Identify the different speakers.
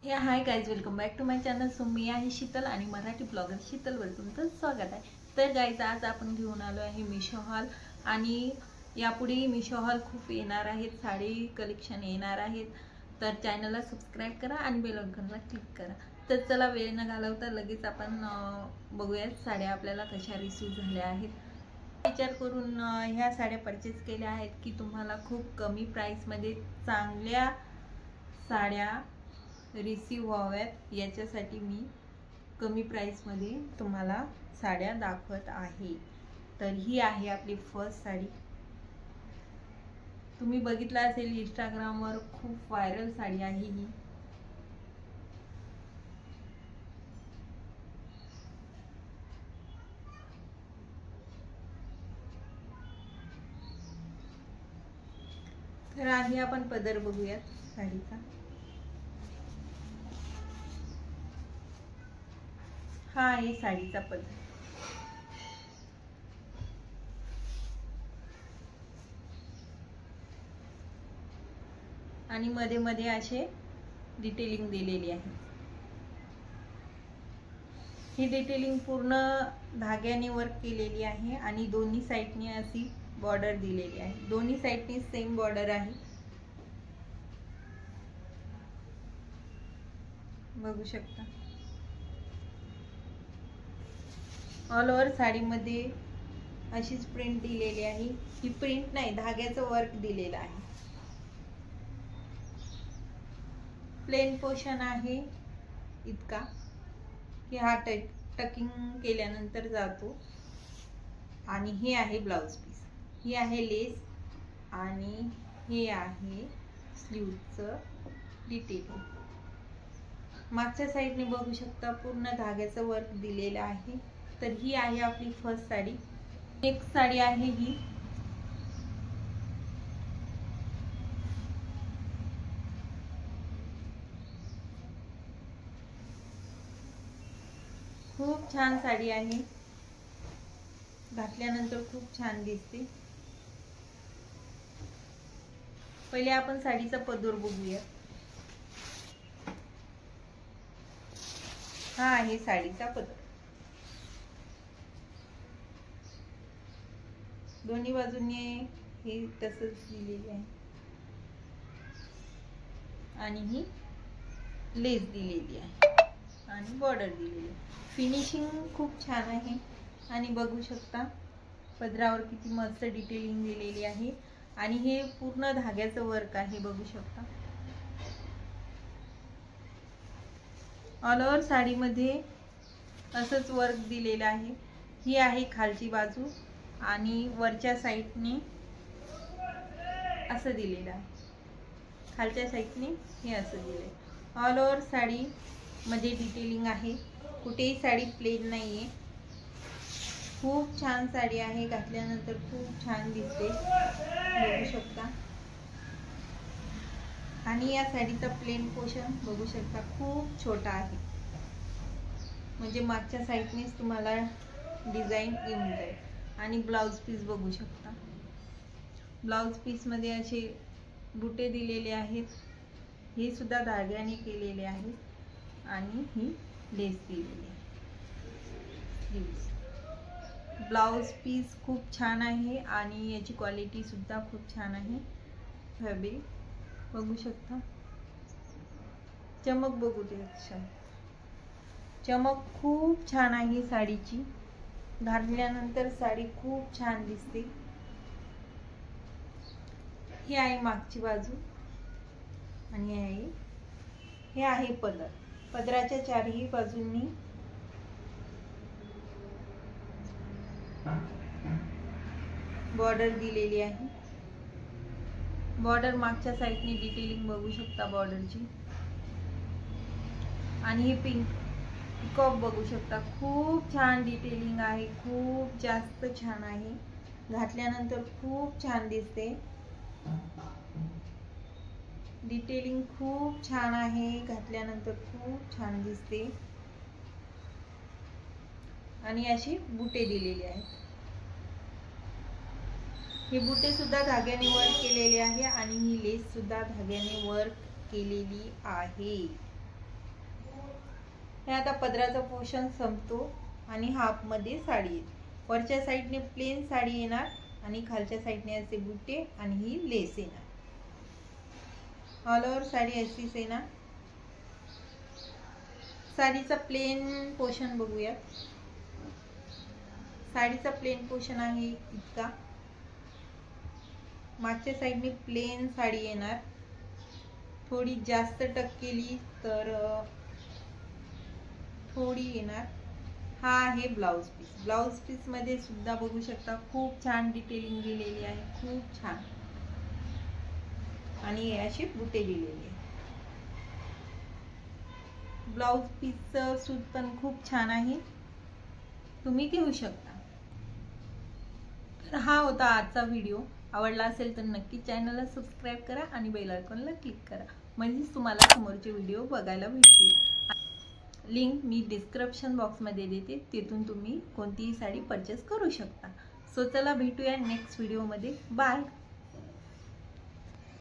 Speaker 1: High guys, welcome back to my channel. So मी आहे शीतल आणि मराठी ब्लॉगर शीतलवर तुमचं स्वागत आहे. तर गाइज, आज आपण घेऊन आलो आहे मिशो हॉल आणि यापुढे मिशो हॉल खूप येणार आहेत, साडी कलेक्शन येणार आहेत. तर चॅनलला सबस्क्राईब करा आणि बेल आयकॉनला क्लिक करा. तर चला वेळ न घालवता लगेच आपण बघूयात साड्या आपल्याला कशा रिसीव झाल्या आहेत. विचार करून ह्या साड्या परचेस केल्या आहेत की तुम्हाला खूप कमी प्राइसमध्ये चांगल्या साड्या रिसीव व्हाव्यात, याच्यासाठी मी कमी प्राइसमध्ये तुम्हाला साड्या दाखवत आहे. तर ही आहे आपली फर्स्ट साडी. तुम्ही बघितला असेल इंस्टाग्रामवर खूप व्हायरल साडी आहे ही. तर आधी आपण पदर बघूयात साडीचा. हा आहे साडीचा पदर. आणि मध्ये मध्ये असे डिटेलिंग दिलेली आहे. ही डिटेलिंग पूर्ण धाग्याने वर्क केलेली आहे आणि दोन्ही साइडने अशी बॉर्डर दिलेली आहे. दोन्ही साइडने सेम बॉर्डर आहे, बघू शकता. ऑल ओव्हर साडीमध्ये अशीच प्रिंट दिलेली आहे. ही प्रिंट नाही, धाग्याचं वर्क दिलेलं आहे. प्लेन पोर्शन आहे इतका की हा टकिंग केल्यानंतर जातो. आणि हे आहे ब्लाउज पीस, ही आहे लेस आणि हे आहे स्लीवचं डिटेलिंग. मागच्या साईडने बघू शकता पूर्ण धाग्याचं वर्क दिलेलं आहे. तर ही आहे आपली फर्स्ट साडी. नेक्स्ट साडी आहे ही. खूप छान साडी आहे, घातल्यानंतर खूप छान दिसते. पहिले आपण साडीचा पदर बघूया. हा आहे साडीचा पदर. दोन्ही बाजूने हे तसंच दिलेले आहे आणि ही लेस दिलेली आहे आणि बॉर्डर दिलेली आहे. फिनिशिंग खूप छान आहे आणि बघू शकता पदरावर किती मस्त डिटेलिंग दिलेली आहे. आणि हे पूर्ण धाग्याचं वर्क आहे, बघू शकता. ऑल ओव्हर साडीमध्ये असंच वर्क दिलेलं आहे. ही आहे खालची बाजू आणि वरच्या साईडने असं दिलेलं आहे. खालच्या साईडने हे असं दिलंय. ऑल ओव्हर साडी मध्ये डिटेलिंग आहे, कुठेही साडी प्लेन नाहीये. खूप छान साडी आहे, घातल्यानंतर खूप छान दिसते, बघू शकता. आणि या साडीचा प्लेन पोर्शन बघू शकता खूप छोटा आहे, म्हणजे मागच्या साईडनेच तुम्हाला डिझाईन येऊन जाईल. आणि ब्लाउज पीस बघू शकता. ब्लाउज पीस मध्ये असे बुटे दिलेले आहेत, हे सुद्धा धाग्याने केलेले आहेत आणि ही लेस दिलेली आहे. ब्लाउज पीस खूप छान आहे आणि याची क्वालिटी सुद्धा खूप छान आहे. फॅब्रिक बघू शकता, चमक बघू दे. चमक खूप छान आहे साडीची, घातल्यानंतर साडी खूप छान दिसते. ही आहे मागची बाजू आणि हे आहे पदर. पदराच्या चारही बाजूंनी बॉर्डर दिलेली आहे. बॉर्डर मागच्या साईडने डिटेलिंग बघू शकता बॉर्डरची. आणि हे पिकॉक बघू शकता, खूप छान डिटेलिंग आहे, खूप जास्त छान आहे. घातल्यानंतर खूप छान दिसते. डिटेलिंग खूप छान आहे, घातल्यानंतर खूप छान दिसते. आणि अशी बुटे दिलेली आहेत. हे बुटे सुद्धा धाग्याने वर्क केलेले आहे आणि ही लेस सुद्धा धाग्याने वर्क केलेली आहे. हे आता पदराचा पोर्शन संपतो आणि हाफ मध्ये साडी येते. वरच्या साईडने प्लेन साडी येणार आणि खालच्या साईडने असे बुट्टे आणि ही लेस येणार. ऑल ओव्हर साडी अशीच येणार. साडीचा प्लेन पोर्शन बघूया. साडीचा प्लेन पोर्शन आहे इतका. मागच्या साईडने प्लेन साडी येणार. थोडी जास्त टक केली तर थोडी येणार. हा आहे ब्लाउज पीस. ब्लाउज पीस मध्ये सुद्धा बघू शकता खूप छान डिटेलिंग दिलेली आहे, खूप छान. आणि अशी बुटे दिलेली आहे. ब्लाउज पीसचं सूत पण खूप छान आहे, तुम्ही घेऊ शकता. तर हा होता आजचा व्हिडिओ. आवडला असेल तर नक्की चॅनलला सबस्क्राईब करा आणि बेल आयकॉनला क्लिक करा, म्हणजेच तुम्हाला समोरचे व्हिडिओ बघायला भेटतील. लिंक मी डिस्क्रिप्शन बॉक्समध्ये देते, तिथून तुम्ही कोणतीही साडी परचेस करू शकता. सो चला भेटूया नेक्स्ट व्हिडिओमध्ये. बाय.